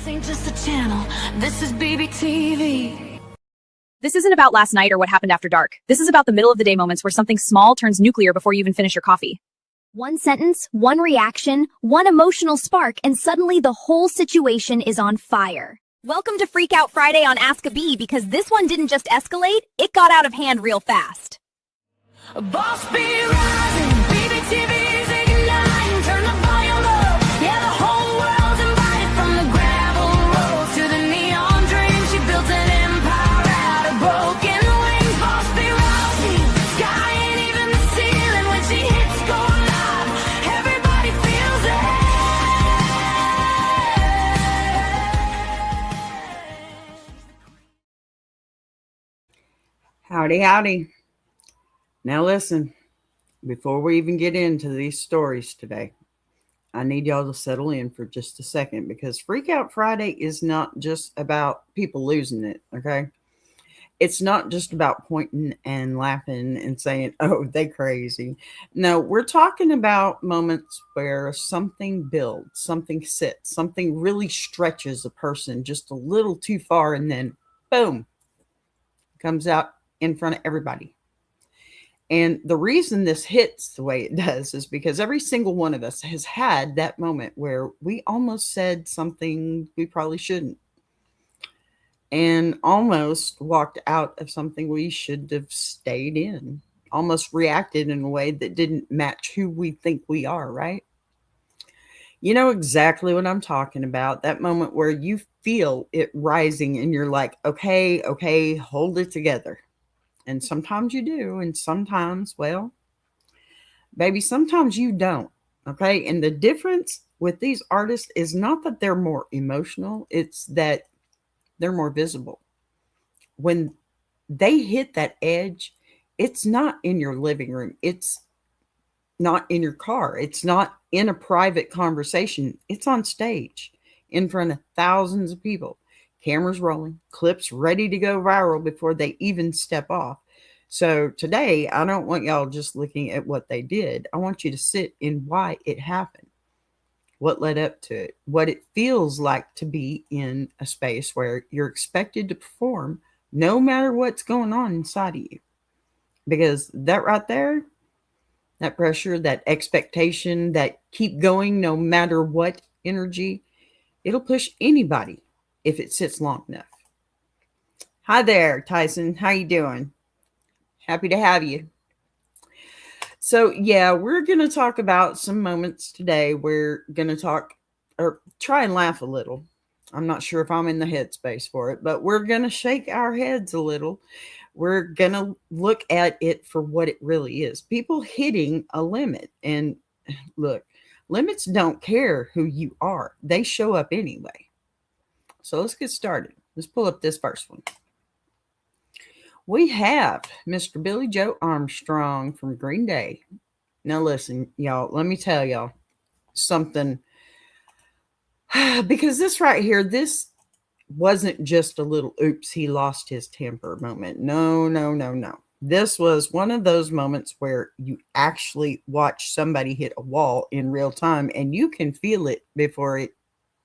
This ain't just a channel, this is BBTV. This isn't about last night or what happened after dark. This is about the middle of the day moments where something small turns nuclear before you even finish your coffee. One sentence, one reaction, one emotional spark, and suddenly the whole situation is on fire. Welcome to Freak Out Friday on AskABee, because this one didn't just escalate, it got out of hand real fast. Boss be rising, BBTV's igniting, turn the volume up, yeah, the whole world's invited. From the gravel road to the neon dream, she built an empire out of broken wings. Boss be rising, sky ain't even the ceiling when she hits go live, everybody feels it. Howdy, howdy. Now listen, before we even get into these stories today, I need y'all to settle in for just a second, because Freak Out Friday is not just about people losing it, okay? It's not just about pointing and laughing and saying, oh, they crazy. No, we're talking about moments where something builds, something sits, something really stretches a person just a little too far, and then boom, comes out in front of everybody. And the reason this hits the way it does is because every single one of us has had that moment where we almost said something we probably shouldn't, and almost walked out of something we should have stayed in, almost reacted in a way that didn't match who we think we are, right? You know exactly what I'm talking about. That moment where you feel it rising and you're like, okay, hold it together. And sometimes you do, and sometimes, well, baby, sometimes you don't, okay? And the difference with these artists is not that they're more emotional, it's that they're more visible. When they hit that edge, it's not in your living room, it's not in your car, it's not in a private conversation, it's on stage in front of thousands of people. Cameras rolling, clips ready to go viral before they even step off. So today, I don't want y'all just looking at what they did. I want you to sit in why it happened, what led up to it, what it feels like to be in a space where you're expected to perform no matter what's going on inside of you. Because that right there, that pressure, that expectation, that keep going no matter what energy, it'll push anybody if it sits long enough. Hi there, Tyson. How you doing? Happy to have you. So yeah, we're going to talk about some moments today. We're going to talk or try and laugh a little. I'm not sure if I'm in the headspace for it, but we're going to shake our heads a little. We're going to look at it for what it really is. People hitting a limit. And look, limits don't care who you are. They show up anyway. So let's get started. Let's pull up this first one. We have Mr. Billy Joe Armstrong from Green Day. Now listen, y'all, let me tell y'all something. Because this right here, this wasn't just a little oops, he lost his temper moment. No. This was one of those moments where you actually watch somebody hit a wall in real time, and you can feel it before it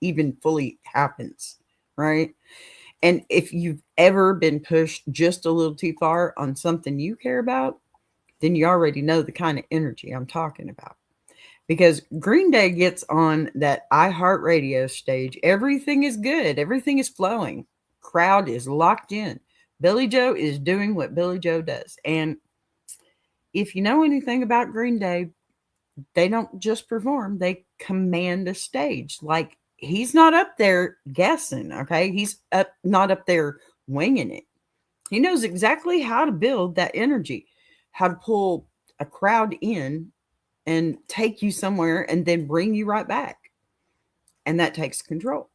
even fully happens, right? And if you've ever been pushed just a little too far on something you care about, then you already know the kind of energy I'm talking about. Because Green Day gets on that iHeartRadio stage. Everything is good. Everything is flowing. Crowd is locked in. Billy Joe is doing what Billy Joe does. And if you know anything about Green Day, they don't just perform. They command a stage. Like, he's not up there guessing, okay? He's not up there winging it. He knows exactly how to build that energy, how to pull a crowd in and take you somewhere and then bring you right back. And that takes control,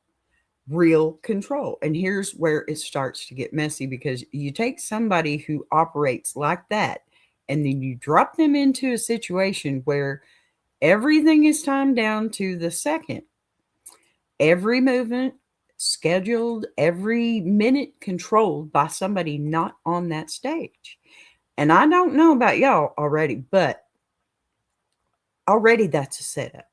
real control. And here's where it starts to get messy, because you take somebody who operates like that and then you drop them into a situation where everything is timed down to the second. Every movement scheduled, every minute controlled by somebody not on that stage. And I don't know about y'all already, but already that's a setup.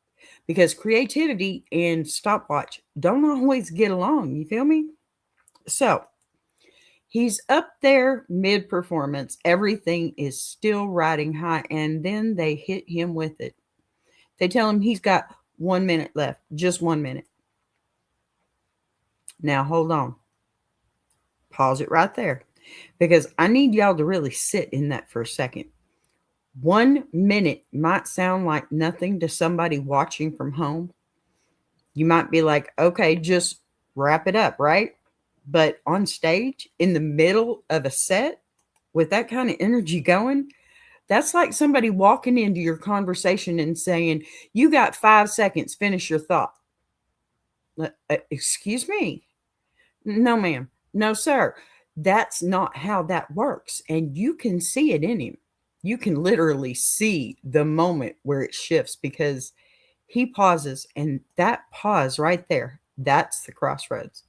because creativity and stopwatch don't always get along. You feel me? So he's up there mid performance. Everything is still riding high. And then they hit him with it. They tell him he's got 1 minute left, just 1 minute. Now, hold on. Pause it right there because I need y'all to really sit in that for a second. 1 minute might sound like nothing to somebody watching from home. You might be like, okay, just wrap it up, right? But on stage, in the middle of a set, with that kind of energy going, that's like somebody walking into your conversation and saying, you got 5 seconds, finish your thought. Excuse me? No, ma'am. No, sir. That's not how that works. And you can see it in him. You can literally see the moment where it shifts because he pauses, and that pause right there, that's the crossroads.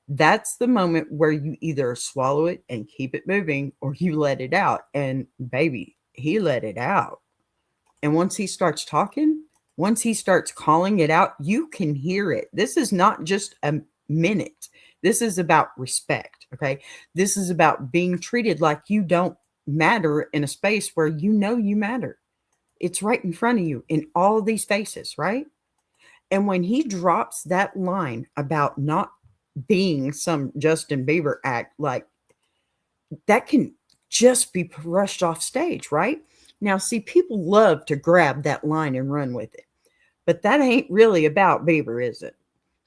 That's the moment where you either swallow it and keep it moving or you let it out. And baby, he let it out. And once he starts talking, once he starts calling it out, you can hear it. This is not just a minute. This is about respect. Okay. This is about being treated like you don't matter in a space where you know you matter. It's right in front of you in all these faces, right? And when he drops that line about not being some Justin Bieber act, like that can just be rushed off stage, right? Now, see, people love to grab that line and run with it, but that ain't really about Bieber, is it?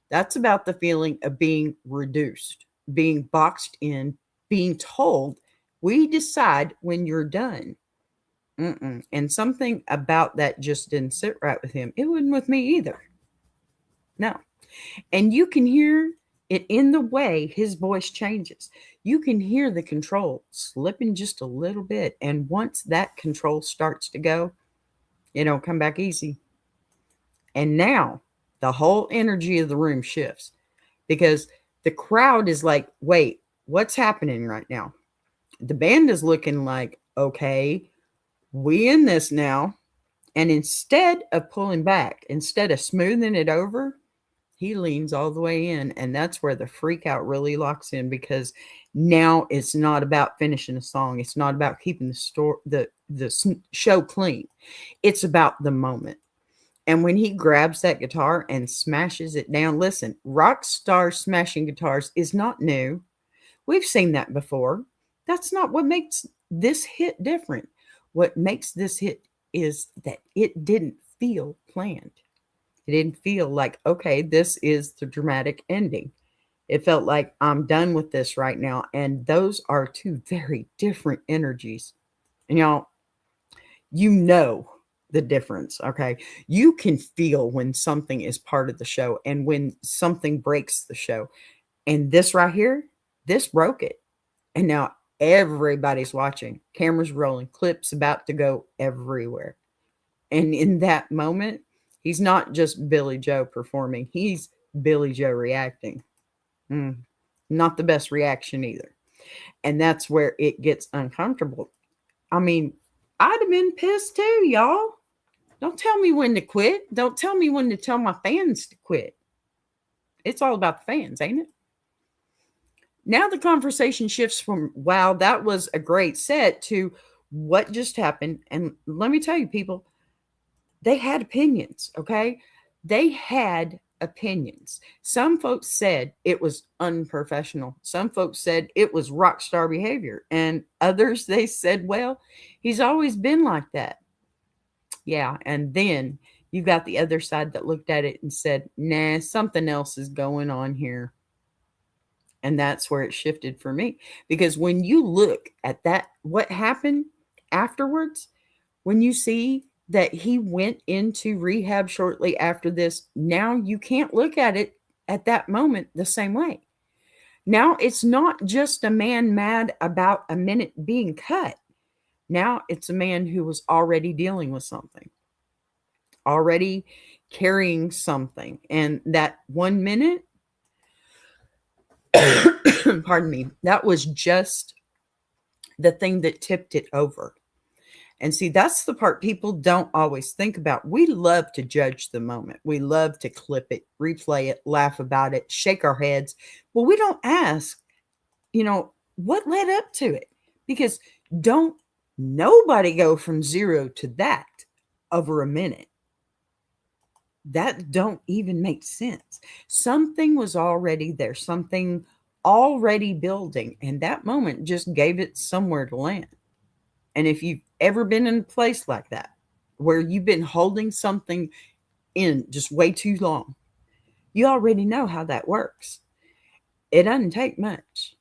That's about the feeling of being reduced, being boxed in, being told, we decide when you're done. And something about that just didn't sit right with him. It wouldn't with me either. No. And you can hear it in the way his voice changes. You can hear the control slipping just a little bit. And once that control starts to go, it don't come back easy. And now the whole energy of the room shifts because the crowd is like, wait, what's happening right now? The band is looking like, okay, we in this now. And instead of pulling back, instead of smoothing it over, he leans all the way in. And that's where the freak out really locks in because now it's not about finishing a song. It's not about keeping the show clean. It's about the moment. And when he grabs that guitar and smashes it down, listen, rock stars smashing guitars is not new. We've seen that before. That's not what makes this hit different. What makes this hit is that it didn't feel planned. It didn't feel like, okay, this is the dramatic ending. It felt like I'm done with this right now. And those are two very different energies. And y'all, you know the difference, okay? You can feel when something is part of the show and when something breaks the show. And this right here, this broke it. And now everybody's watching. Cameras rolling, clips about to go everywhere. And in that moment, he's not just Billy Joe performing. He's Billy Joe reacting. Not the best reaction either. And that's where it gets uncomfortable. I mean, I'd have been pissed too, y'all. Don't tell me when to quit. Don't tell me when to tell my fans to quit. It's all about the fans, ain't it? Now the conversation shifts from, wow, that was a great set, to what just happened. And let me tell you, people, they had opinions, okay? They had opinions. Some folks said it was unprofessional. Some folks said it was rock star behavior. And others, they said, well, he's always been like that. Yeah. And then you got the other side that looked at it and said, nah, something else is going on here. And that's where it shifted for me. Because when you look at that, what happened afterwards, when you see that he went into rehab shortly after this, now you can't look at it at that moment the same way. Now it's not just a man mad about a minute being cut. Now it's a man who was already dealing with something, already carrying something. And that 1 minute, pardon me, that was just the thing that tipped it over. And see, that's the part people don't always think about. We love to judge the moment. We love to clip it, replay it, laugh about it, shake our heads. Well, we don't ask, what led up to it? Because don't nobody go from 0 to that over a minute. That don't even make sense. Something was already there, something already building, and that moment just gave it somewhere to land. And if you've ever been in a place like that, where you've been holding something in just way too long, you already know how that works. It doesn't take much.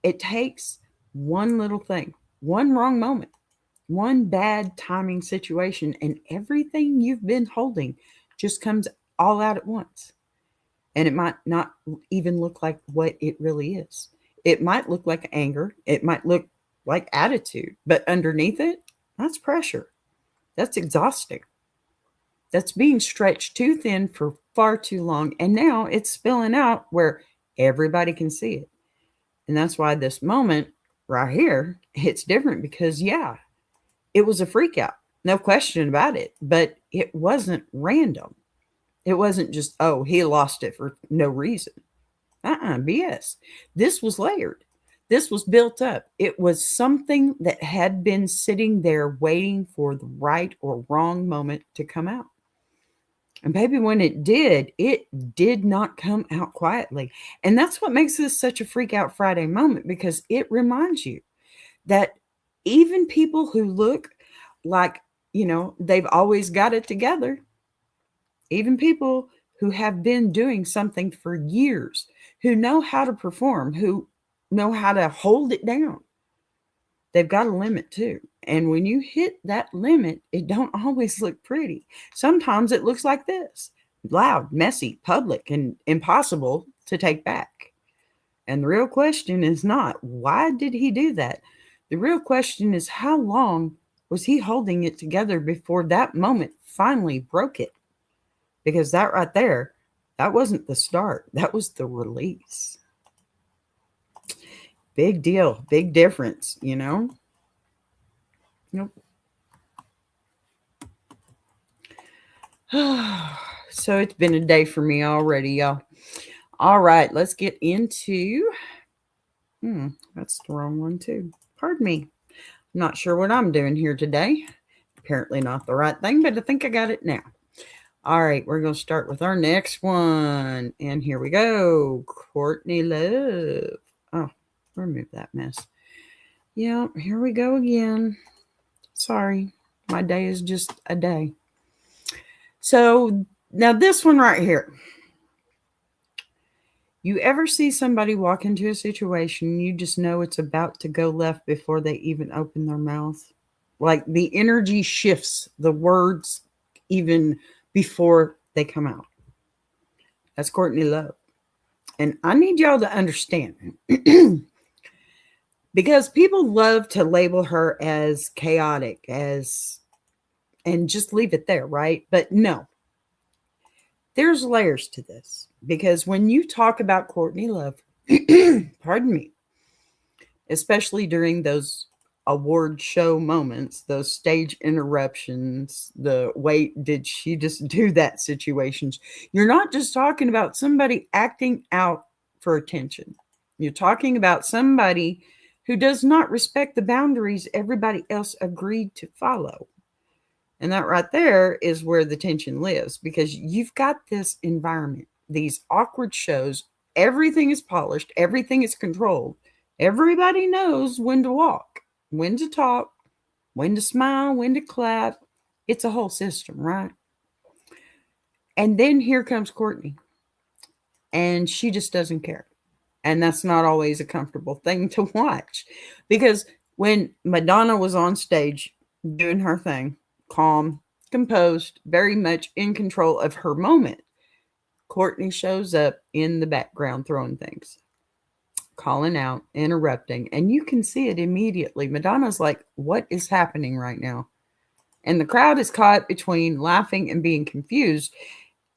It takes one little thing, one wrong moment, one bad timing situation, and everything you've been holding just comes all out at once. And it might not even look like what it really is. It might look like anger. It might look like attitude, but underneath it, that's pressure. That's exhausting. That's being stretched too thin for far too long. And now it's spilling out where everybody can see it. And that's why this moment right here, it's different because, yeah, it was a freak out. No question about it. But it wasn't random. It wasn't just, oh, he lost it for no reason. BS. This was layered. This was built up. It was something that had been sitting there waiting for the right or wrong moment to come out. And baby, when it did not come out quietly. And that's what makes this such a freak out Friday moment, because it reminds you that even people who look like, they've always got it together, even people who have been doing something for years, who know how to perform, who know how to hold it down, they've got a limit too. And when you hit that limit, it don't always look pretty. Sometimes it looks like this: loud, messy, public, and impossible to take back. And the real question is not, why did he do that? The real question is, how long was he holding it together before that moment finally broke it? Because that right there, that wasn't the start. That was the release. Big deal. Big difference, Nope. So it's been a day for me already, y'all. All right, let's get into... that's the wrong one too. Pardon me. I'm not sure what I'm doing here today. Apparently not the right thing, but I think I got it now. All right, we're going to start with our next one. And here we go. Courtney Love. Oh, remove that mess. Yeah, here we go again. Sorry, my day is just a day. So now this one right here. You ever see somebody walk into a situation, you just know it's about to go left before they even open their mouth? Like the energy shifts, the words even before they come out. That's Courtney Love. And I need y'all to understand, because people love to label her as chaotic, and just leave it there, right? But no, there's layers to this, because when you talk about Courtney Love, pardon me, especially during those award show moments, those stage interruptions, the wait, did she just do that situations, you're not just talking about somebody acting out for attention. You're talking about somebody who does not respect the boundaries everybody else agreed to follow. And that right there is where the tension lives, because you've got this environment, these awkward shows, everything is polished, everything is controlled. Everybody knows when to walk, when to talk, when to smile, when to clap. It's a whole system, right? And then here comes Courtney, and she just doesn't care. And that's not always a comfortable thing to watch, because when Madonna was on stage doing her thing, calm, composed, very much in control of her moment, Courtney shows up in the background throwing things, calling out, interrupting, and you can see it immediately. Madonna's like, what is happening right now? And the crowd is caught between laughing and being confused.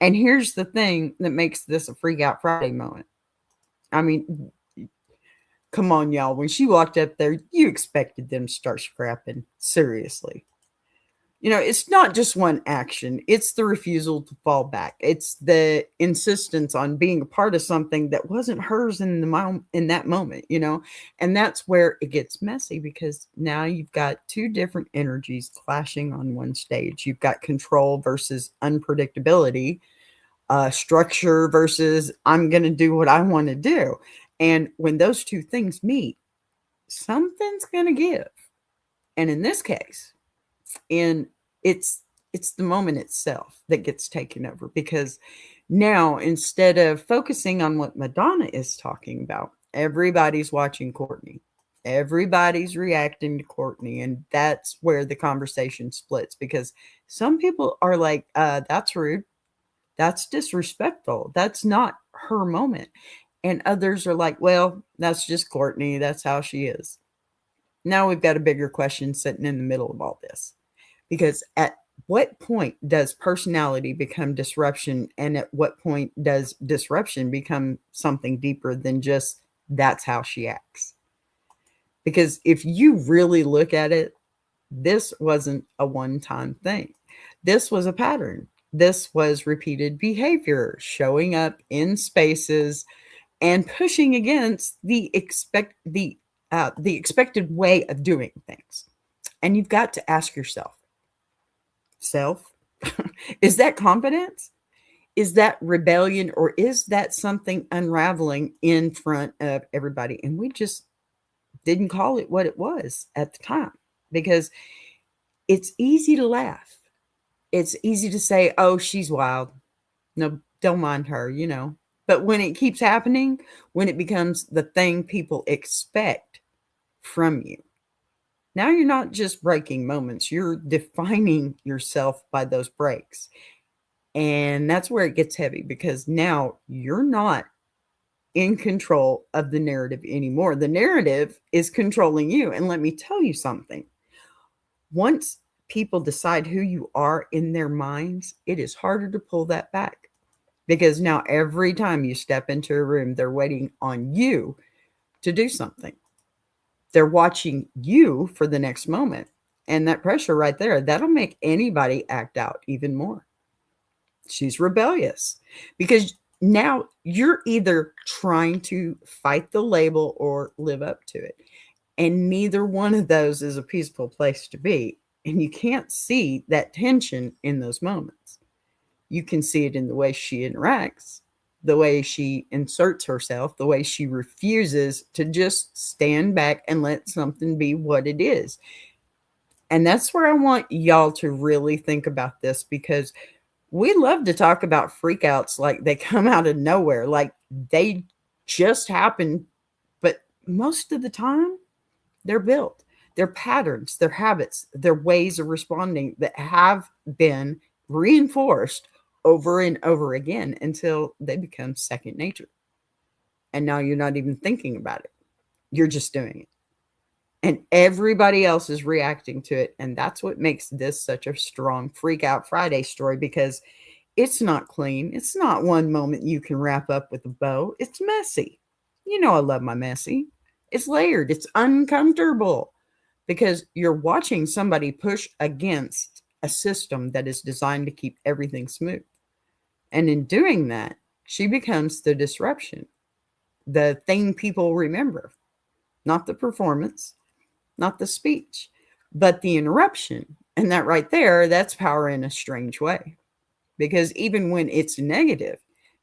And here's the thing that makes this a freak out Friday moment. I mean, come on, y'all. When she walked up there, you expected them to start scrapping. Seriously. It's not just one action. It's the refusal to fall back. It's the insistence on being a part of something that wasn't hers in that moment. And that's where it gets messy because now you've got two different energies clashing on one stage. You've got control versus unpredictability, structure versus I'm going to do what I want to do. And when those two things meet, something's going to give. And in this case, and it's the moment itself that gets taken over because now instead of focusing on what Madonna is talking about, everybody's watching Courtney. Everybody's reacting to Courtney, and that's where the conversation splits because some people are like, that's rude, that's disrespectful, that's not her moment. And others are like, well, that's just Courtney, that's how she is. Now we've got a bigger question sitting in the middle of all this. Because at what point does personality become disruption? And at what point does disruption become something deeper than just that's how she acts? Because if you really look at it, this wasn't a one-time thing. This was a pattern. This was repeated behavior, showing up in spaces and pushing against the expected way of doing things. And you've got to ask yourself, self, is that confidence? Is that rebellion? Or is that something unraveling in front of everybody? And we just didn't call it what it was at the time because it's easy to laugh. It's easy to say, oh, she's wild. No, don't mind her. But when it keeps happening, when it becomes the thing people expect from you, now you're not just breaking moments, you're defining yourself by those breaks. And that's where it gets heavy because now you're not in control of the narrative anymore. The narrative is controlling you. And let me tell you something. Once people decide who you are in their minds, it is harder to pull that back because now every time you step into a room, they're waiting on you to do something. They're watching you for the next moment. And that pressure right there, that'll make anybody act out even more. She's rebellious because now you're either trying to fight the label or live up to it. And neither one of those is a peaceful place to be. And you can't see that tension in those moments. You can see it in the way she interacts, the way she inserts herself, the way she refuses to just stand back and let something be what it is. And that's where I want y'all to really think about this because we love to talk about freakouts like they come out of nowhere, like they just happen. But most of the time, they're built. They're patterns, they're habits, they're ways of responding that have been reinforced over and over again until they become second nature. And now you're not even thinking about it. You're just doing it. And everybody else is reacting to it. And that's what makes this such a strong Freak Out Friday story because it's not clean. It's not one moment you can wrap up with a bow. It's messy. I love my messy. It's layered. It's uncomfortable because you're watching somebody push against a system that is designed to keep everything smooth. And in doing that, she becomes the disruption, the thing people remember, not the performance, not the speech, but the interruption. And that right there, that's power in a strange way. Because even when it's negative,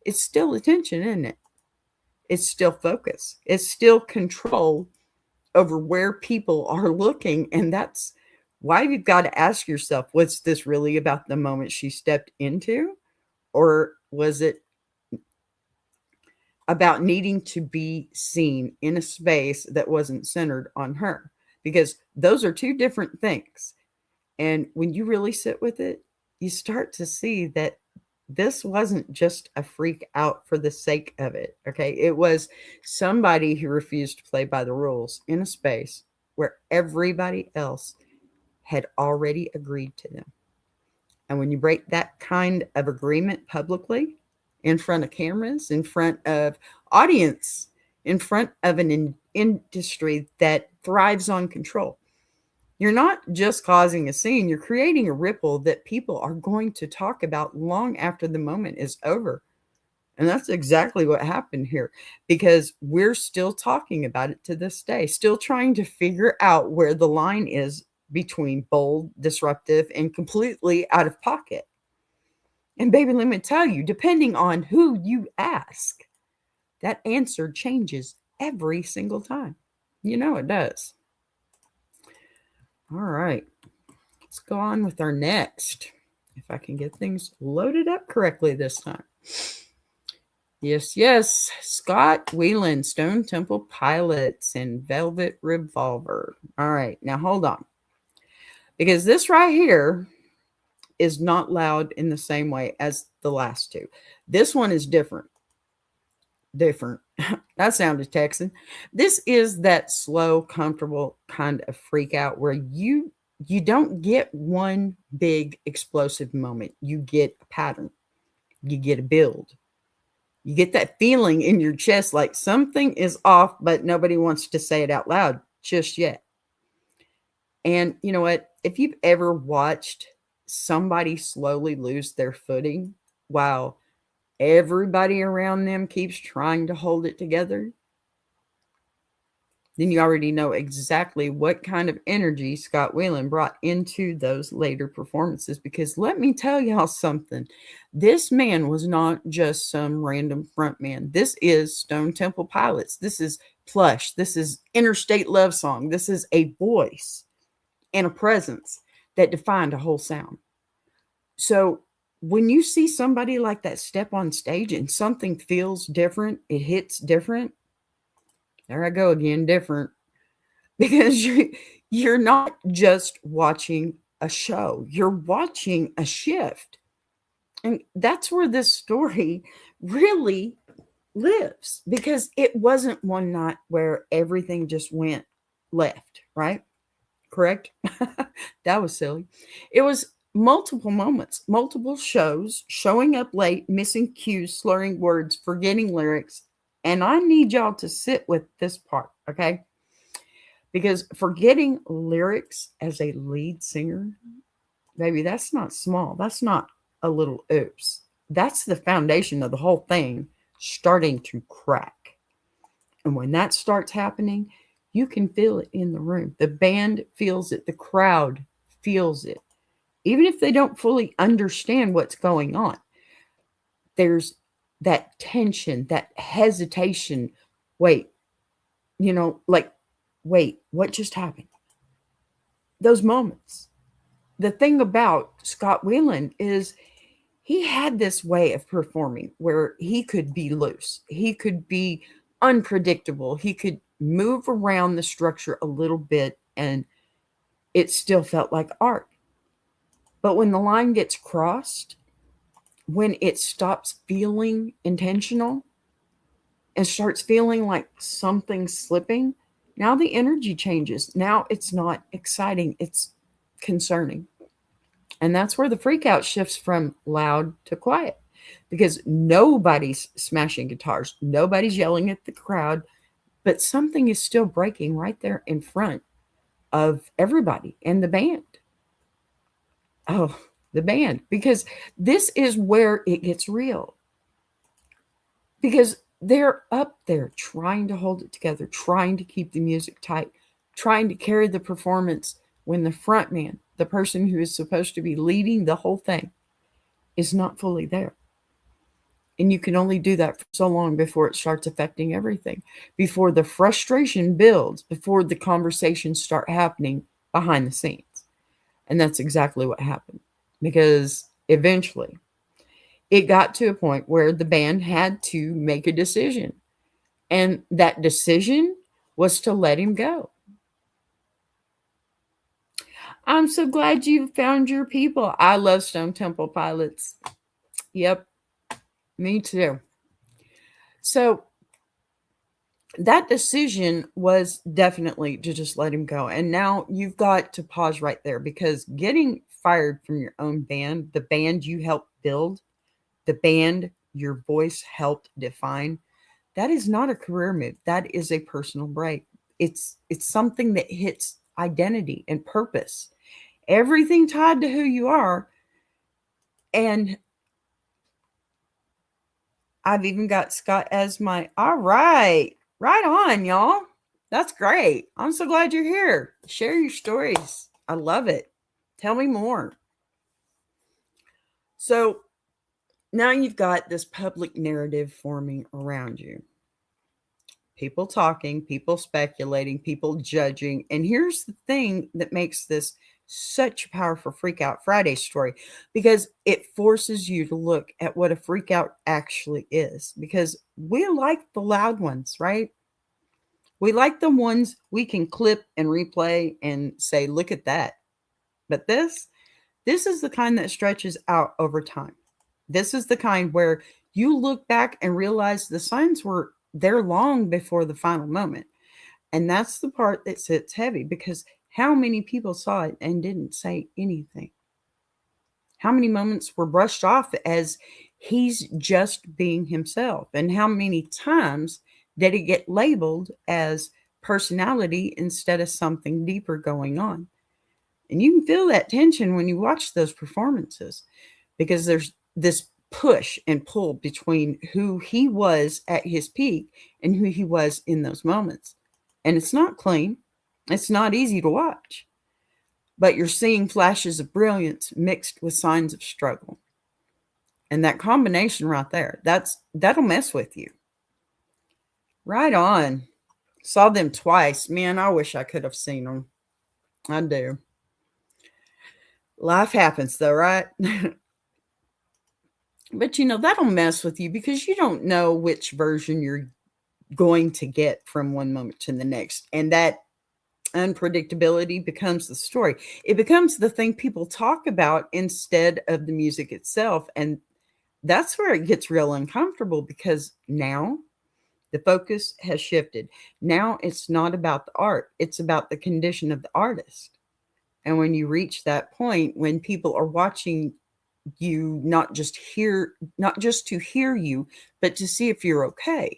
it's still attention, isn't it? It's still focus. It's still control over where people are looking. And that's why you've got to ask yourself, was this really about the moment she stepped into? Or was it about needing to be seen in a space that wasn't centered on her? Because those are two different things. And when you really sit with it, you start to see that this wasn't just a freak out for the sake of it. Okay. It was somebody who refused to play by the rules in a space where everybody else had already agreed to them. And when you break that kind of agreement publicly, in front of cameras, in front of audience, in front of an industry that thrives on control, You're not just causing a scene, you're creating a ripple that people are going to talk about long after the moment is over. And that's exactly what happened here, because we're still talking about it to this day, still trying to figure out where the line is between bold, disruptive, and completely out of pocket. And baby, let me tell you, depending on who you ask, that answer changes every single time. You know it does. All right, let's go on with our next. If I can get things loaded up correctly this time. Yes. Scott Weiland, Stone Temple Pilots, and Velvet Revolver. All right, now hold on. Because this right here is not loud in the same way as the last two. This one is different. That sounded Texan. This is that slow, comfortable kind of freak out where you don't get one big explosive moment. You get a pattern. You get a build. You get that feeling in your chest like something is off, but nobody wants to say it out loud just yet. And you know what? If you've ever watched somebody slowly lose their footing while everybody around them keeps trying to hold it together, then you already know exactly what kind of energy Scott Weiland brought into those later performances. Because let me tell y'all something. This man was not just some random front man. This is Stone Temple Pilots. This is Plush. This is Interstate Love Song. This is a voice and a presence that defined a whole sound. So when you see somebody like that step on stage and something feels different, it hits different. There I go again, different. Because you're not just watching a show, you're watching a shift. And that's where this story really lives, because it wasn't one night where everything just went left, right? Correct? That was silly. It was multiple moments, multiple shows, showing up late, missing cues, slurring words, forgetting lyrics. And I need y'all to sit with this part, okay? Because forgetting lyrics as a lead singer, baby, that's not small. That's not a little oops. That's the foundation of the whole thing starting to crack. And when that starts happening, you can feel it in the room. The band feels it. The crowd feels it. Even if they don't fully understand what's going on, there's that tension, that hesitation. Wait, wait, what just happened? Those moments. The thing about Scott Weiland is he had this way of performing where he could be loose. He could be unpredictable. He could move around the structure a little bit and it still felt like art. But when the line gets crossed, when it stops feeling intentional and starts feeling like something's slipping, now the energy changes. Now it's not exciting, it's concerning. And that's where the freak out shifts from loud to quiet, because nobody's smashing guitars, nobody's yelling at the crowd, but something is still breaking right there in front of everybody and the band. Oh, the band, because this is where it gets real. Because they're up there trying to hold it together, trying to keep the music tight, trying to carry the performance when the front man, the person who is supposed to be leading the whole thing, is not fully there. And you can only do that for so long before it starts affecting everything, before the frustration builds, before the conversations start happening behind the scenes. And that's exactly what happened, because eventually it got to a point where the band had to make a decision. And that decision was to let him go. I'm so glad you found your people. I love Stone Temple Pilots. Yep, me too. So that decision was definitely to just let him go. And now you've got to pause right there, because getting fired from your own band, the band you helped build, the band your voice helped define, that is not a career move. That is a personal break. It's something that hits identity and purpose. Everything tied to who you are. And I've even got Scott as my, all right, right on, y'all. That's great. I'm so glad you're here. Share your stories. I love it. Tell me more. So now you've got this public narrative forming around you. People talking, people speculating, people judging. And here's the thing that makes this such a powerful Freak Out Friday story, because it forces you to look at what a freak out actually is. Because we like the loud ones, right? We like the ones we can clip and replay and say, look at that. But this is the kind that stretches out over time. This is the kind where you look back and realize the signs were there long before the final moment. And that's the part that sits heavy, because how many people saw it and didn't say anything? How many moments were brushed off as he's just being himself? And how many times did it get labeled as personality instead of something deeper going on? And you can feel that tension when you watch those performances, because there's this push and pull between who he was at his peak and who he was in those moments. And it's not clean. It's not easy to watch. But you're seeing flashes of brilliance mixed with signs of struggle. And that combination right there, that'll mess with you. Right on. Saw them twice. Man, I wish I could have seen them. I do. Life happens though, right? But that'll mess with you, because you don't know which version you're going to get from one moment to the next. And that unpredictability becomes the story. It becomes the thing people talk about instead of the music itself. And that's where it gets real uncomfortable, because now the focus has shifted. Now it's not about the art. It's about the condition of the artist. And when you reach that point, when people are watching you, not just to hear you, but to see if you're okay,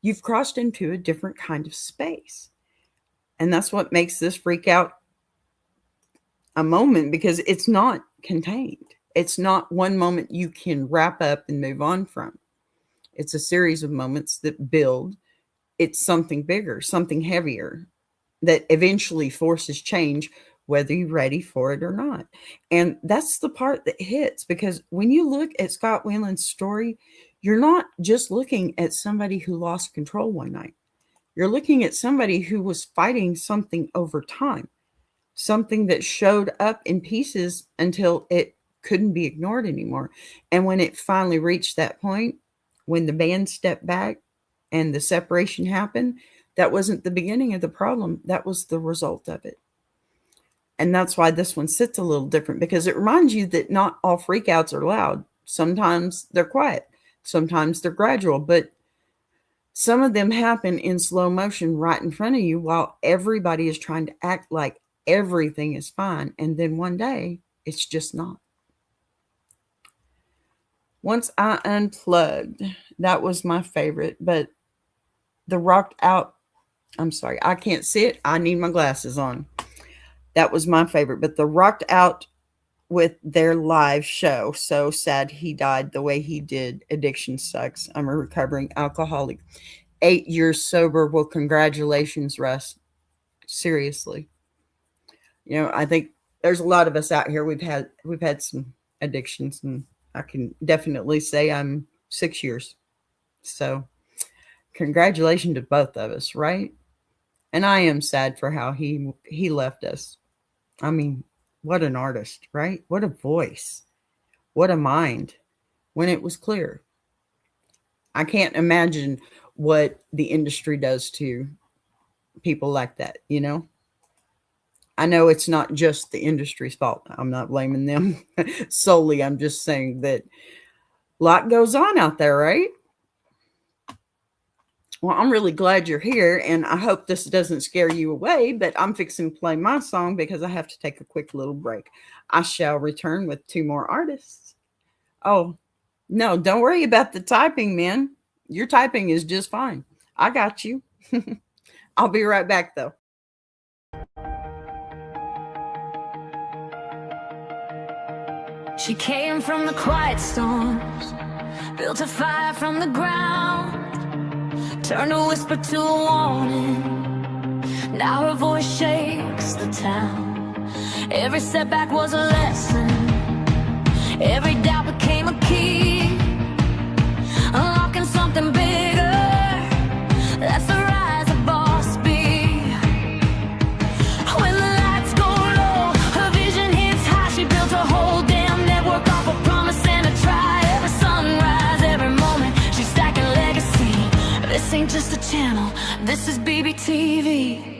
you've crossed into a different kind of space. And that's what makes this freak out a moment, because it's not contained. It's not one moment you can wrap up and move on from. It's a series of moments that build. It's something bigger, something heavier, that eventually forces change, whether you're ready for it or not. And that's the part that hits, because when you look at Scott Weiland's story, you're not just looking at somebody who lost control one night. You're looking at somebody who was fighting something over time, something that showed up in pieces until it couldn't be ignored anymore. And when it finally reached that point, when the band stepped back and the separation happened, that wasn't the beginning of the problem. That was the result of it. And that's why this one sits a little different, because it reminds you that not all freakouts are loud. Sometimes they're quiet. Sometimes they're gradual, but some of them happen in slow motion right in front of you, while everybody is trying to act like everything is fine. And then one day, it's just not. Once I Unplugged, that was my favorite, but the rocked out, I'm sorry, I can't see it. I need my glasses on. That was my favorite, but the rocked out with their live show. So sad he died the way he did. Addiction sucks. I'm a recovering alcoholic. 8 years sober. Well, congratulations, Russ. Seriously. I think there's a lot of us out here. We've had some addictions, and I can definitely say I'm 6 years. So congratulations to both of us, right? And I am sad for how he left us. I mean, what an artist, right? What a voice. What a mind when it was clear. I can't imagine what the industry does to people like that, I know it's not just the industry's fault. I'm not blaming them solely. I'm just saying that a lot goes on out there, right? Well, I'm really glad you're here, and I hope this doesn't scare you away, but I'm fixing to play my song because I have to take a quick little break. I shall return with 2 more artists. Oh, no, don't worry about the typing, man. Your typing is just fine. I got you. I'll be right back, though. She came from the quiet storms, built a fire from the ground, turned a whisper to a warning. Now her voice shakes the town. Every setback was a lesson, every doubt became a key, unlocking something bigger. That's the rise of Boss Bee. When the lights go low, her vision hits high. She built a whole damn network off a promise and a try. Every sunrise, every moment, she's stacking legacy. This ain't just a channel, this is BBTV.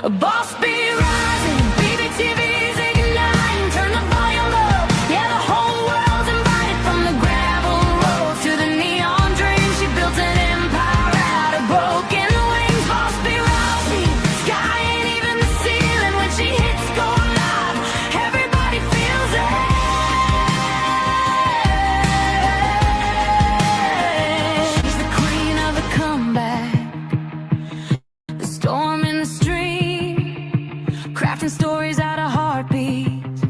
A Boss Bee rising, BBTV's igniting. Turn the volume up, yeah, the whole world's invited. From the gravel road to the neon dream, she built an empire out of broken wings. Boss Bee rising, sky ain't even the ceiling. When she hits go live, everybody feels it. She's the queen of the comeback, the storm in the stream, crafting stories out of heartbeats,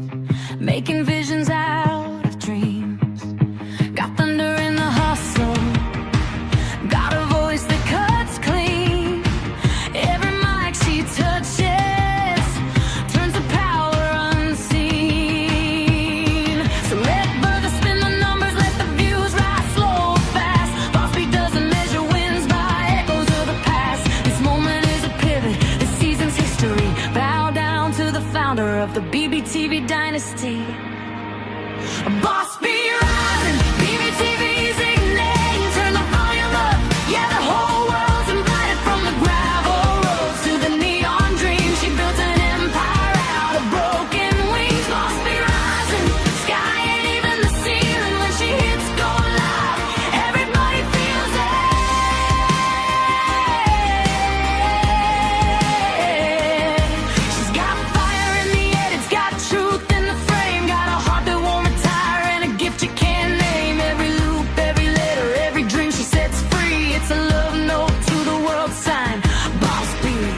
making visions out of dreams. Got thunder in the hustle, got a voice that cuts clean. Every mic she touches turns the power unseen. So let further spin the numbers, let the views rise slow or fast. Boss Bee doesn't measure wins by echoes of the past. This moment is a pivot, this season's history. Bow down to the founder of the BBTV dynasty. Boss Bee rising, BBTV's igniting. Turn the volume up, yeah, the whole world's invited. From the gravel roads to the neon dream, she built an empire out of broken wings. Boss Bee rising, sky ain't even the ceiling. When she hits go live, everybody feels it. She's got fire in the head, it's got truth in the frame, got a heart that won't retire and a gift you can't name. Every loop, every letter, every dream she sets free, it's a love note to the world sign. Boss Bee.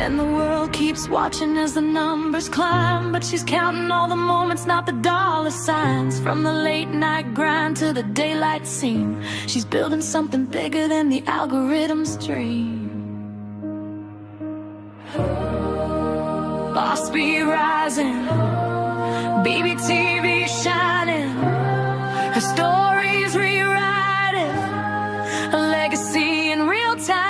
And the world keeps watching as the numbers climb, but she's counting all the moments, not the dollar signs. From the late night grind to the daylight scene, she's building something bigger than the algorithm's dream. Boss Bee rising, BBTV shining, her story's rewriting, a legacy in real time.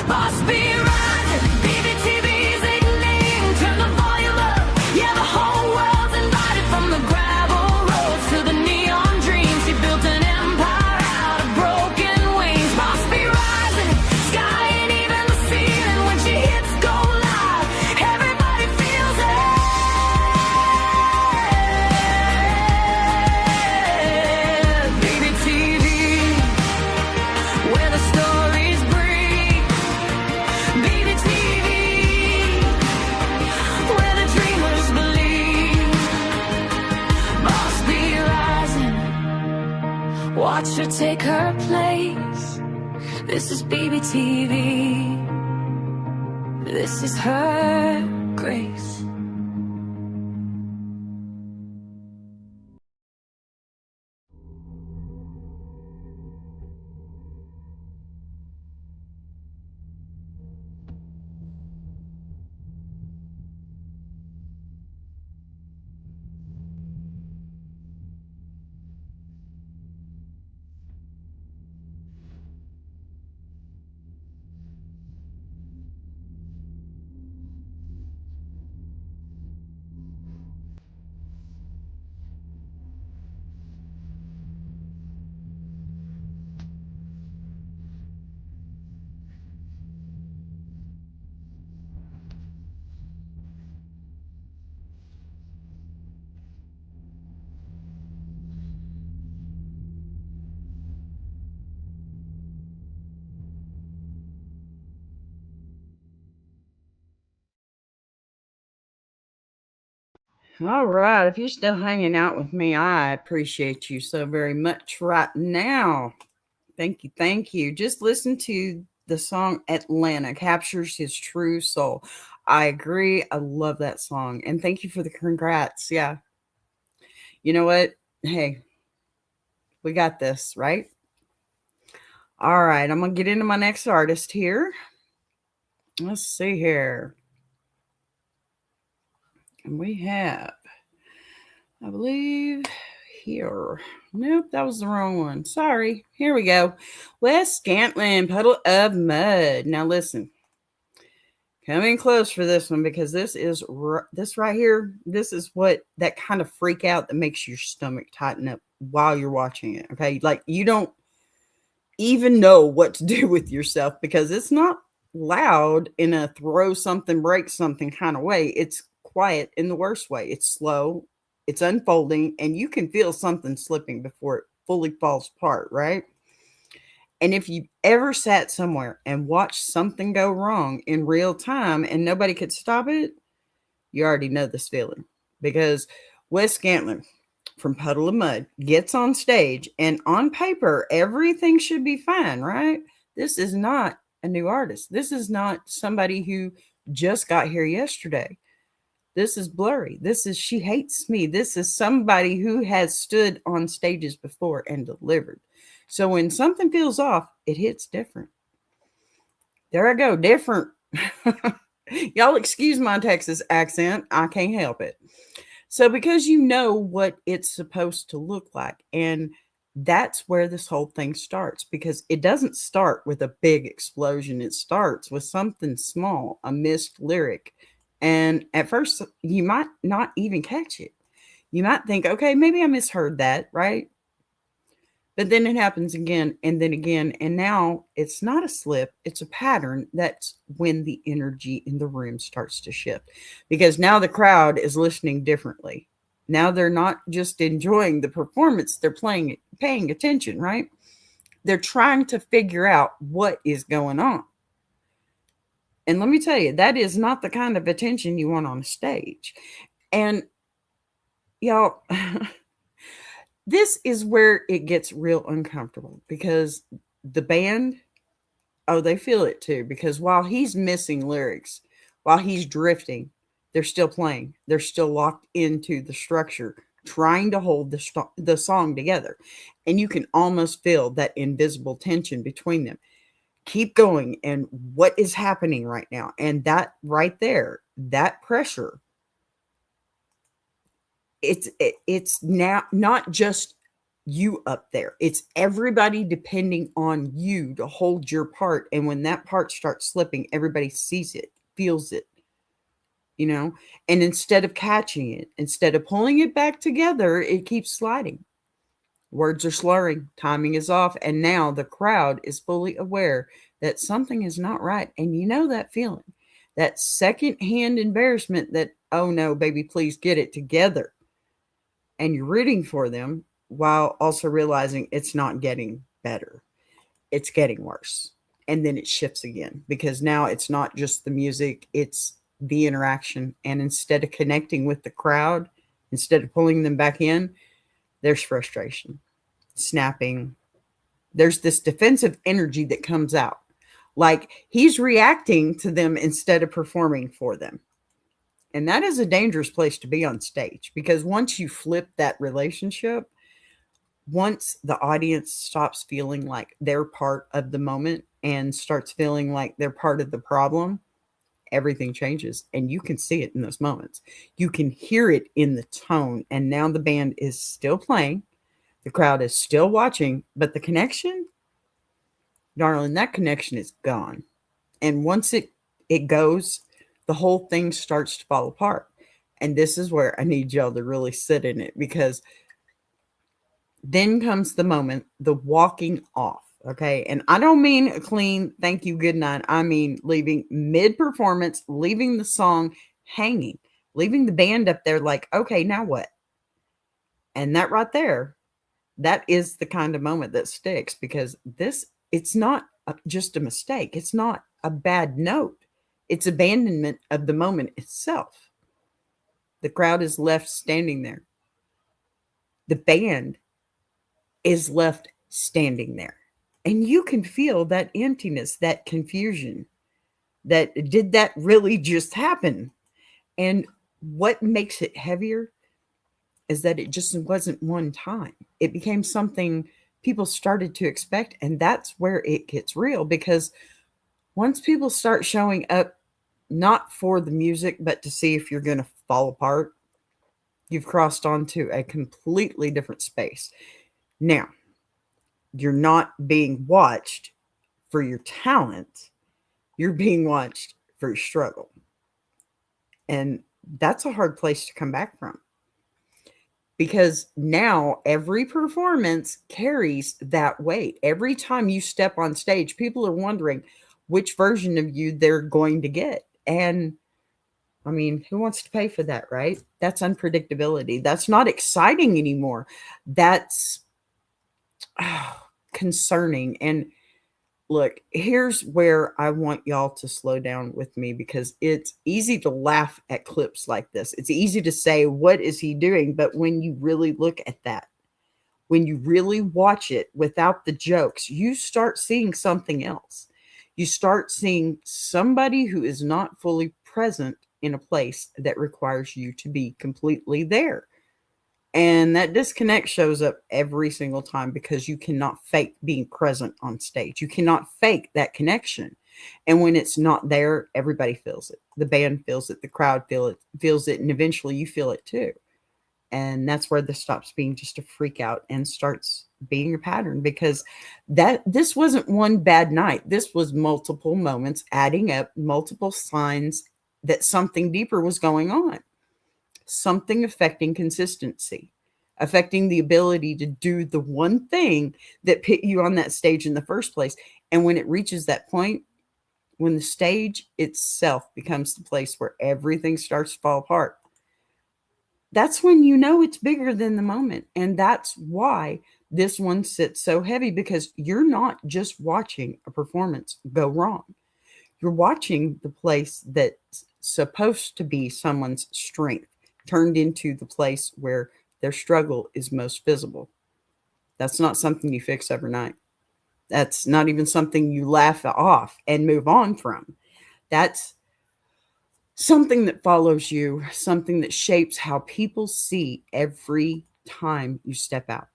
Boss Bee rising, BBTV's igniting. Turn the volume up, yeah, the whole world's invited. From the gravel roads to the neon dream, she built an empire out of broken wings. Boss Bee rising, sky ain't even the ceiling. When she hits go live, everybody feels it. BBTV, where the stories breathe. BBTV, where the dreamers believe. Boss Bee rising, watch her take her place. This is BBTV, this is her grace. All right. If you're still hanging out with me, I appreciate you so very much right now. Thank you. Thank you. Just listen to the song Atlanta, captures his true soul. I agree. I love that song. And thank you for the congrats. Yeah. You know what? Hey, we got this, right? All right. I'm going to get into my next artist here. Let's see here. And we have, I believe, here. Nope, that was the wrong one. Sorry. Here we go. Wes Scantlin, Puddle of Mud. Now listen. Coming close for this one because this is this right here. This is what that kind of freak out that makes your stomach tighten up while you're watching it. Okay, like you don't even know what to do with yourself because it's not loud in a throw something, break something kind of way. It's quiet in the worst way. It's slow, it's unfolding, and you can feel something slipping before it fully falls apart, right? And if you ever sat somewhere and watched something go wrong in real time and nobody could stop it, you already know this feeling. Because Wes Scantlin from Puddle of Mud gets on stage, and on paper, everything should be fine, right? This is not a new artist. This is not somebody who just got here yesterday. This is blurry. This is She Hates Me. This is somebody who has stood on stages before and delivered. So when something feels off, it hits different. There I go, different. Y'all excuse my Texas accent. I can't help it. So because you know what it's supposed to look like, and that's where this whole thing starts, because it doesn't start with a big explosion. It starts with something small, a missed lyric. And at first, you might not even catch it. You might think, okay, maybe I misheard that, right? But then it happens again and then again. And now it's not a slip, it's a pattern. That's when the energy in the room starts to shift, because now the crowd is listening differently. Now they're not just enjoying the performance, they're paying attention, right? They're trying to figure out what is going on. And let me tell you, that is not the kind of attention you want on a stage. And y'all, this is where it gets real uncomfortable, because the band, oh, they feel it too. Because while he's missing lyrics, while he's drifting, they're still playing. They're still locked into the structure, trying to hold the song together. And you can almost feel that invisible tension between them. Keep going. And what is happening right now? And that right there, that pressure, it's now not just you up there. It's everybody depending on you to hold your part. And when that part starts slipping, everybody sees it, feels it, and instead of catching it, instead of pulling it back together, it keeps sliding. Words are slurring, timing is off, and now the crowd is fully aware that something is not right. And you know that feeling, that secondhand embarrassment that, oh no, baby, please get it together. And you're rooting for them while also realizing it's not getting better. It's getting worse. And then it shifts again, because now it's not just the music, it's the interaction. And instead of connecting with the crowd, instead of pulling them back in, there's frustration, snapping. There's this defensive energy that comes out. Like he's reacting to them instead of performing for them. And that is a dangerous place to be on stage, because once you flip that relationship, once the audience stops feeling like they're part of the moment and starts feeling like they're part of the problem, everything changes. And you can see it in those moments. You can hear it in the tone. And now the band is still playing. The crowd is still watching, but the connection, darling, that connection is gone. And once it goes, the whole thing starts to fall apart. And this is where I need y'all to really sit in it, because then comes the moment, the walking off. Okay. And I don't mean a clean thank you, good night. I mean leaving mid-performance, leaving the song hanging, leaving the band up there like, okay, now what? And that right there, that is the kind of moment that sticks, because it's not just a mistake. It's not a bad note. It's abandonment of the moment itself. The crowd is left standing there. The band is left standing there. And you can feel that emptiness, that confusion, that did that really just happen? And what makes it heavier is that it just wasn't one time. It became something people started to expect. And that's where it gets real, because once people start showing up, not for the music, but to see if you're going to fall apart, you've crossed onto a completely different space. Now, you're not being watched for your talent, you're being watched for your struggle. And that's a hard place to come back from, because now every performance carries that weight. Every time you step on stage, people are wondering which version of you they're going to get. And I mean, who wants to pay for that, right? That's unpredictability. That's not exciting anymore. That's concerning. And look, here's where I want y'all to slow down with me, because it's easy to laugh at clips like this. It's easy to say, what is he doing? But when you really look at that, when you really watch it without the jokes, you start seeing something else. You start seeing somebody who is not fully present in a place that requires you to be completely there. And that disconnect shows up every single time, because you cannot fake being present on stage. You cannot fake that connection. And when it's not there, everybody feels it. The band feels it, the crowd feels it, and eventually you feel it too. And that's where this stops being just a freak out and starts being a pattern, because this wasn't one bad night. This was multiple moments adding up, multiple signs that something deeper was going on, something affecting consistency, affecting the ability to do the one thing that put you on that stage in the first place. And when it reaches that point, when the stage itself becomes the place where everything starts to fall apart, that's when you know it's bigger than the moment. And that's why this one sits so heavy, because you're not just watching a performance go wrong. You're watching the place that's supposed to be someone's strength turned into the place where their struggle is most visible. That's not something you fix overnight. That's not even something you laugh off and move on from. That's something that follows you, something that shapes how people see every time you step out.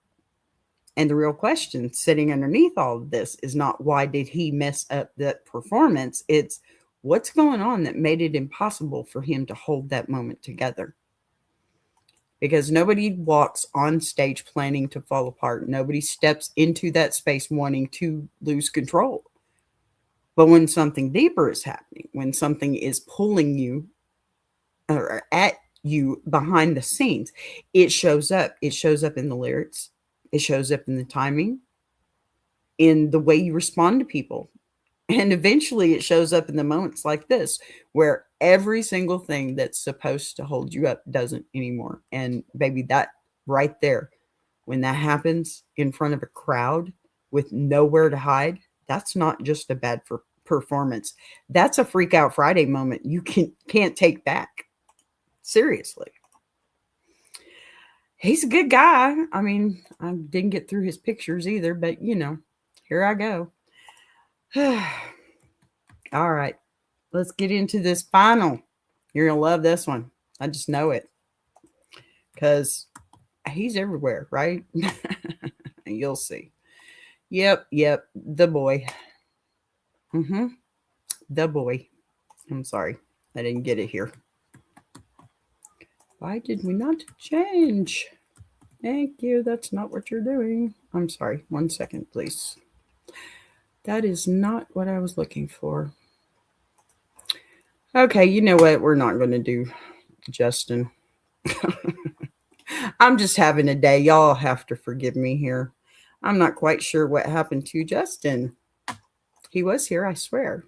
And the real question sitting underneath all of this is not why did he mess up that performance? It's what's going on that made it impossible for him to hold that moment together. Because nobody walks on stage planning to fall apart. Nobody steps into that space wanting to lose control. But when something deeper is happening, when something is pulling you or at you behind the scenes, it shows up. It shows up in the lyrics. It shows up in the timing, in the way you respond to people. And eventually it shows up in the moments like this, where every single thing that's supposed to hold you up doesn't anymore. And baby, that right there, when that happens in front of a crowd with nowhere to hide, that's not just a bad performance. That's a freak out Friday moment you can't take back. Seriously. He's a good guy. I mean, I didn't get through his pictures either, but here I go. All right, let's get into this final. You're going to love this one. I just know it, because he's everywhere, right? You'll see. Yep. The boy. The boy. I'm sorry. I didn't get it here. Why did we not change? Thank you. That's not what you're doing. I'm sorry. 1 second, please. That is not what I was looking for. Okay, you know what? We're not going to do Justin. I'm just having a day. Y'all have to forgive me here. I'm not quite sure what happened to Justin. He was here, I swear.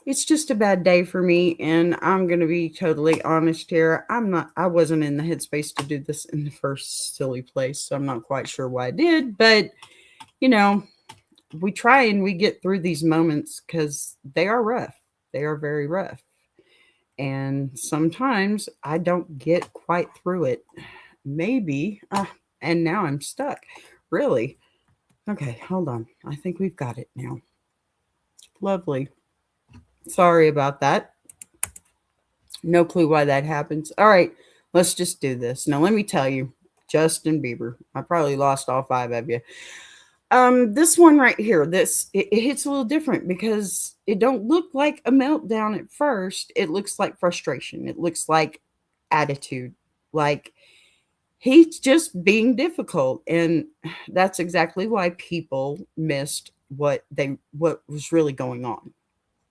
It's just a bad day for me, and I'm going to be totally honest here. I wasn't in the headspace to do this in the first silly place, so I'm not quite sure why I did, but we try and we get through these moments because they are rough. They are very rough. And sometimes I don't get quite through it. Maybe. And now I'm stuck. Really? Okay, hold on. I think we've got it now. Lovely. Sorry about that. No clue why that happens. All right, let's just do this. Now, let me tell you, Justin Bieber. I probably lost all 5 of you. This one right here, it hits a little different because it don't look like a meltdown at first. It looks like frustration. It looks like attitude. Like he's just being difficult. And that's exactly why people missed what was really going on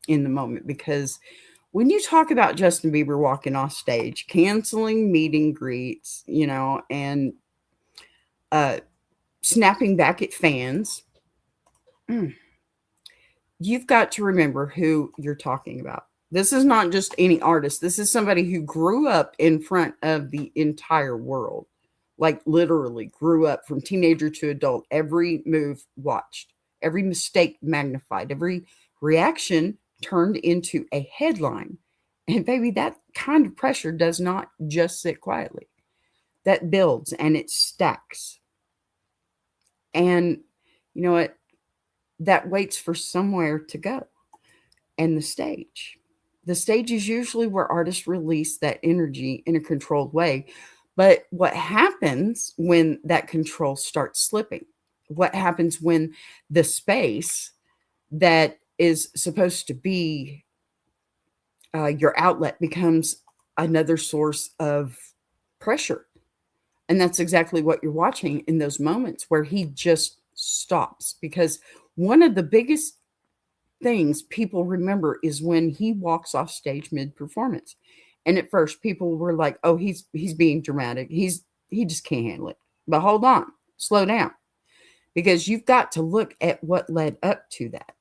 in the moment. Because when you talk about Justin Bieber walking off stage, canceling meet and greets, and uh snapping back at fans, you've got to remember who you're talking about. This is not just any artist. This is somebody who grew up in front of the entire world. Like literally grew up from teenager to adult. Every move watched, every mistake magnified, every reaction turned into a headline. And baby, that kind of pressure does not just sit quietly. That builds and it stacks. And you know what? That waits for somewhere to go. And the stage. The stage is usually where artists release that energy in a controlled way. But what happens when that control starts slipping? What happens when the space that is supposed to be your outlet becomes another source of pressure? And that's exactly what you're watching in those moments where he just stops. Because one of the biggest things people remember is when he walks off stage mid-performance. And at first people were like, oh, he's being dramatic. He just can't handle it. But hold on, slow down. Because you've got to look at what led up to that.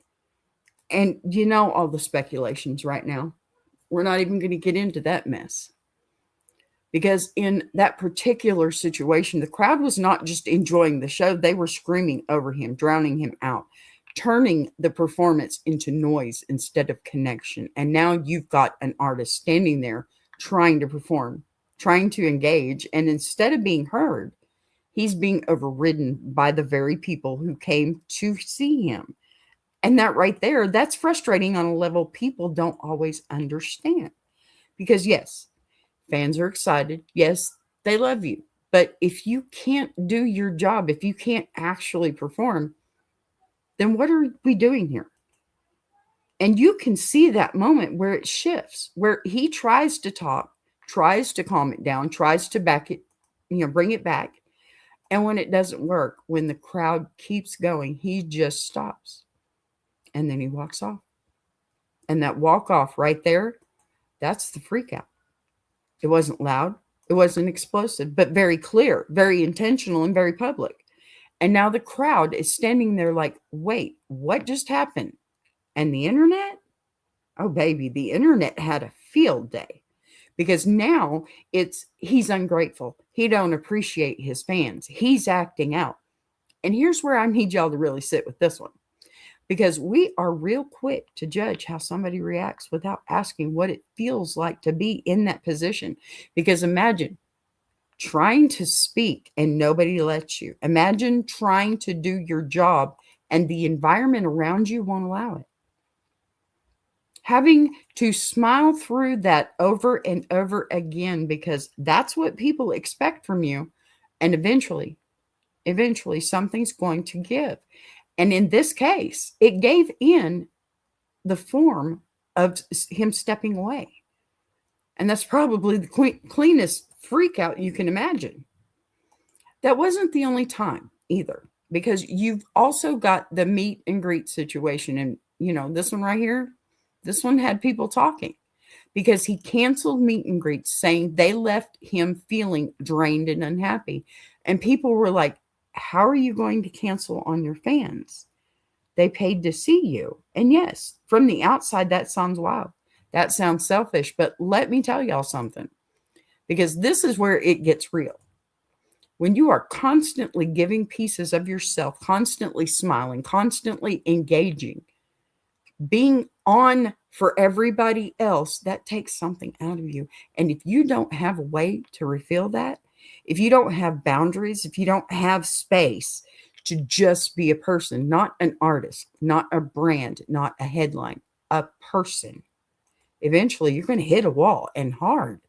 And all the speculations right now. We're not even going to get into that mess. Because in that particular situation, the crowd was not just enjoying the show. They were screaming over him, drowning him out, turning the performance into noise instead of connection. And now you've got an artist standing there trying to perform, trying to engage. And instead of being heard, he's being overridden by the very people who came to see him. And that right there, that's frustrating on a level people don't always understand. Because yes, fans are excited. Yes, they love you. But if you can't do your job, if you can't actually perform, then what are we doing here? And you can see that moment where it shifts, where he tries to talk, tries to calm it down, tries to back it, bring it back. And when it doesn't work, when the crowd keeps going, he just stops. And then he walks off. And that walk off right there, that's the freak out. It wasn't loud. It wasn't explosive, but very clear, very intentional, and very public. And now the crowd is standing there like, wait, what just happened? And the internet? Oh, baby, the internet had a field day. Because now he's ungrateful. He don't appreciate his fans. He's acting out. And here's where I need y'all to really sit with this one. Because we are real quick to judge how somebody reacts without asking what it feels like to be in that position. Because imagine trying to speak and nobody lets you. Imagine trying to do your job and the environment around you won't allow it. Having to smile through that over and over again because that's what people expect from you. And eventually something's going to give. And in this case, it gave in the form of him stepping away. And that's probably the cleanest freak out you can imagine. That wasn't the only time either, because you've also got the meet and greet situation. And, this one right here, this one had people talking because he canceled meet and greets saying they left him feeling drained and unhappy. And people were like, how are you going to cancel on your fans? They paid to see you. And yes, from the outside, that sounds wild. That sounds selfish. But let me tell y'all something, because this is where it gets real. When you are constantly giving pieces of yourself, constantly smiling, constantly engaging, being on for everybody else, that takes something out of you. And if you don't have a way to refill that, if you don't have boundaries, if you don't have space to just be a person, not an artist, not a brand, not a headline, a person, eventually you're going to hit a wall, and hard.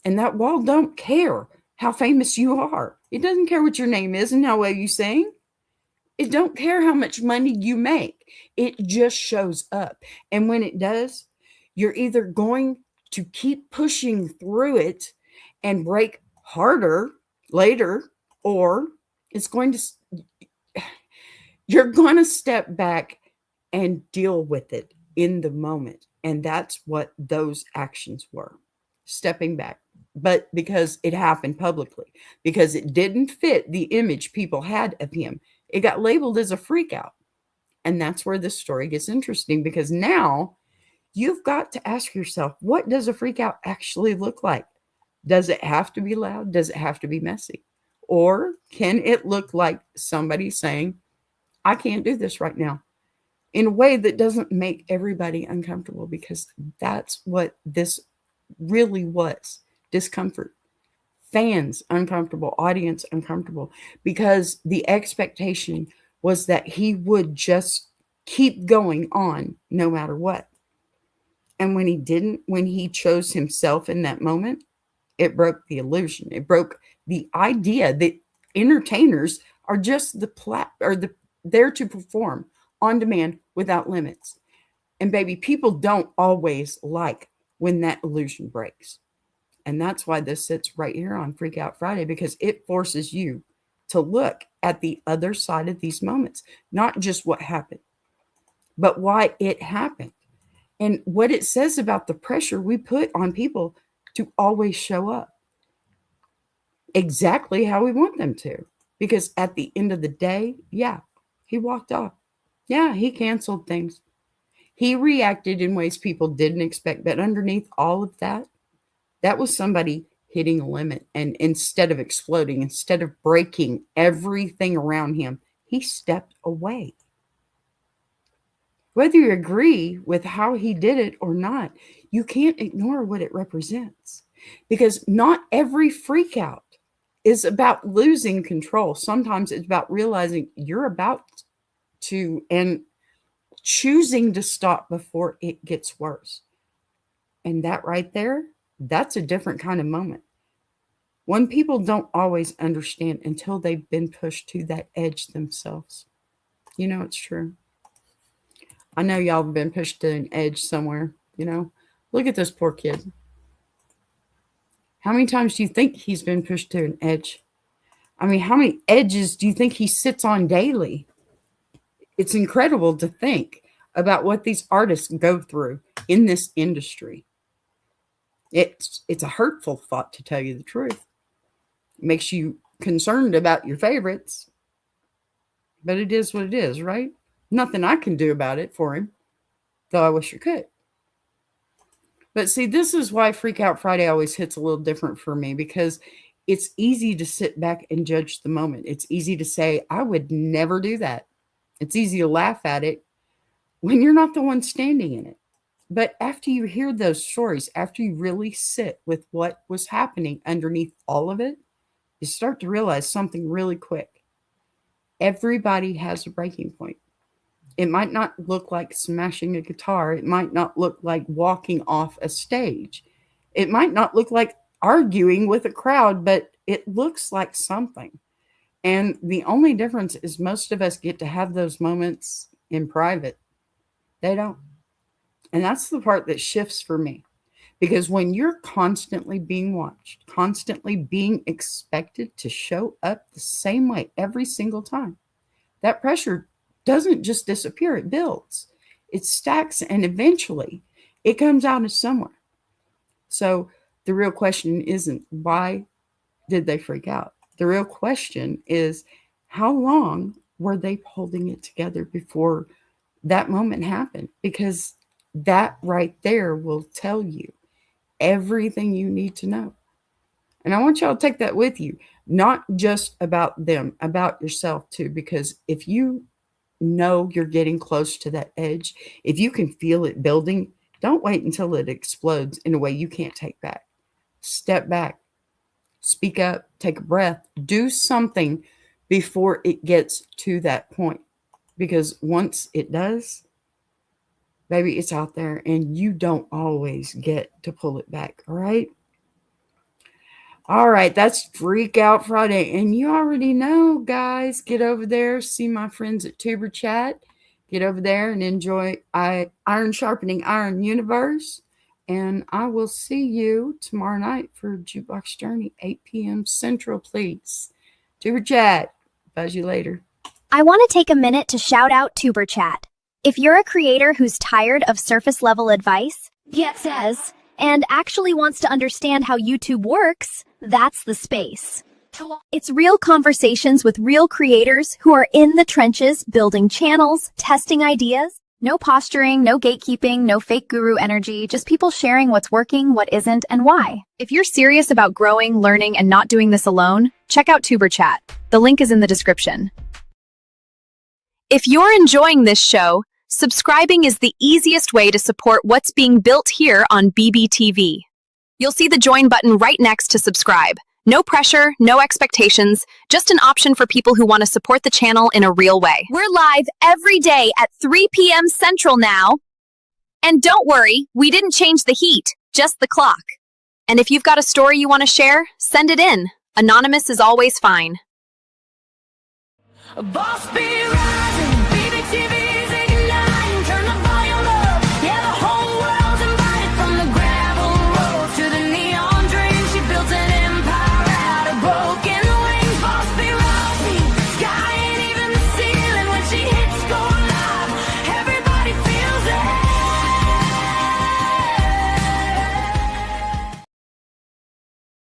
And that wall don't care how famous you are. It doesn't care what your name is and how well you sing. It don't care how much money you make. It just shows up. And when it does, you're either going to keep pushing through it and break harder later, or it's going to, you're going to step back and deal with it in the moment. And that's what those actions were, stepping back. But because it happened publicly, because it didn't fit the image people had of him, it got labeled as a freak out. And that's where this story gets interesting, because now you've got to ask yourself, what does a freak out actually look like? Does it have to be loud? Does it have to be messy? Or can it look like somebody saying, I can't do this right now, in a way that doesn't make everybody uncomfortable? Because that's what this really was. Discomfort. Fans uncomfortable, audience uncomfortable, because the expectation was that he would just keep going on no matter what. And when he didn't, when he chose himself in that moment, it broke the illusion. It broke the idea that entertainers are just there to perform on demand without limits. And baby, people don't always like when that illusion breaks. And that's why this sits right here on Freak Out Friday, because it forces you to look at the other side of these moments, not just what happened, but why it happened, and what it says about the pressure we put on people to always show up exactly how we want them to. Because at the end of the day, yeah, he walked off. Yeah, he canceled things. He reacted in ways people didn't expect. But underneath all of that, that was somebody hitting a limit. And instead of exploding, instead of breaking everything around him, he stepped away. Whether you agree with how he did it or not, you can't ignore what it represents. Because not every freak out is about losing control. Sometimes it's about realizing you're about to, and choosing to stop before it gets worse. And that right there, that's a different kind of moment. One people don't always understand until they've been pushed to that edge themselves. You know, it's true. I know y'all have been pushed to an edge somewhere, you know. Look at this poor kid. How many times do you think he's been pushed to an edge? I mean, how many edges do you think he sits on daily? It's incredible to think about what these artists go through in this industry. It's a hurtful thought, to tell you the truth. It makes you concerned about your favorites. But it is what it is, right? Nothing I can do about it for him, though I wish I could. But see, this is why Freak Out Friday always hits a little different for me, because it's easy to sit back and judge the moment. It's easy to say, I would never do that. It's easy to laugh at it when you're not the one standing in it. But after you hear those stories, after you really sit with what was happening underneath all of it, you start to realize something really quick. Everybody has a breaking point. It might not look like smashing a guitar. It might not look like walking off a stage. It might not look like arguing with a crowd, but it looks like something. And the only difference is most of us get to have those moments in private. They don't. And that's the part that shifts for me. Because when you're constantly being watched, constantly being expected to show up the same way every single time, that pressure doesn't just disappear, it builds. It stacks, and eventually it comes out of somewhere. So the real question isn't why did they freak out? The real question is, how long were they holding it together before that moment happened? Because that right there will tell you everything you need to know. And I want y'all to take that with you, not just about them, about yourself too. Because if you know you're getting close to that edge, if you can feel it building, don't wait until it explodes in a way you can't take back. Step back, speak up, take a breath, do something before it gets to that point. Because once it does, baby, it's out there and you don't always get to pull it back. All right. All right. That's Freak Out Friday. And you already know, guys, get over there. See my friends at Tuber Chat. Get over there and enjoy Iron Sharpening Iron Universe. And I will see you tomorrow night for Jukebox Journey, 8 p.m. Central, please. Tuber Chat. Buzz you later. I want to take a minute to shout out Tuber Chat. If you're a creator who's tired of surface level advice, and actually wants to understand how YouTube works, that's the space. It's real conversations with real creators who are in the trenches, building channels, testing ideas. No posturing, no gatekeeping, no fake guru energy, just people sharing what's working, what isn't, and why. If you're serious about growing, learning, and not doing this alone, check out Tuber Chat. The link is in the description. If you're enjoying this show, subscribing is the easiest way to support what's being built here on BBTV. You'll see the join button right next to subscribe. No pressure, no expectations, just an option for people who want to support the channel in a real way. We're live every day at 3 p.m. Central now. And don't worry, we didn't change the heat, just the clock. And if you've got a story you want to share, send it in. Anonymous is always fine. Boss be right.